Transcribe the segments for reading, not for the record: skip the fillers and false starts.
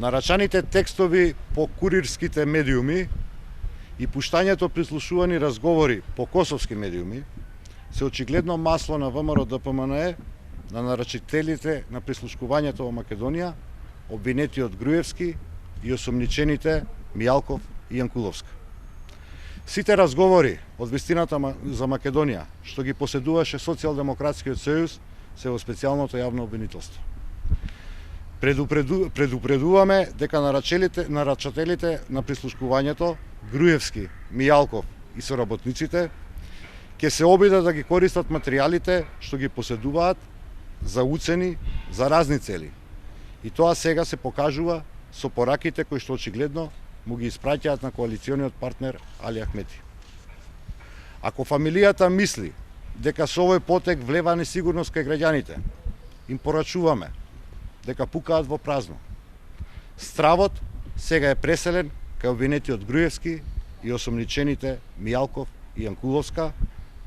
Нарачаните текстови по курирските медиуми и пуштањето прислушувани разговори по косовски медиуми се очигледно масло на ВМРО ДПМНЕ на нарачителите на прислушкувањето во Македонија, обвинети од Груевски и осомничените Мијалков и Јанкуловска. Сите разговори од вистината за Македонија, што ги поседуваше Социјалдемократскиот сојуз, се во специјалното јавно обвинителство. Предупредуваме дека нарачателите на прислушкувањето, Груевски, Мијалков и соработниците, ќе се обидат да ги користат материјалите што ги поседуваат за уцени, за разни цели. И тоа сега се покажува со пораките кои што очигледно му ги испраќаат на коалициониот партнер Али Ахмети. Ако фамилијата мисли дека со овој потек влева несигурност кај граѓаните, им порачуваме дека пукаат во празно. Стравот сега е преселен кај обвинетиот Груевски и осомничените Мијалков и Јанкуловска,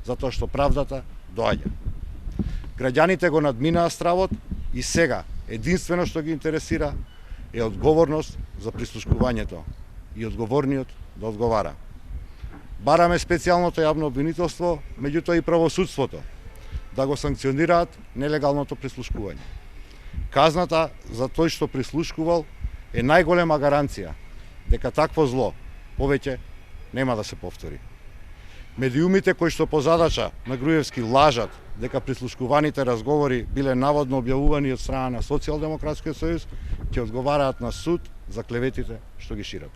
затоа што правдата доаѓа. Граѓаните го надминаа стравот и сега единствено што ги интересира е одговорност за прислушкувањето и одговорниот да одговара. Бараме специјалното јавно обвинителство, меѓутоа и правосудството, да го санкционираат нелегалното прислушкување. Казната за тој што прислушкувал е најголема гаранција дека такво зло повеќе нема да се повтори. Медиумите кои што по задача на Груевски лажат дека прислушкуваните разговори биле наводно објавувани од страна на Социјалдемократскиот сојуз, ќе одговараат на суд за клеветите што ги шират.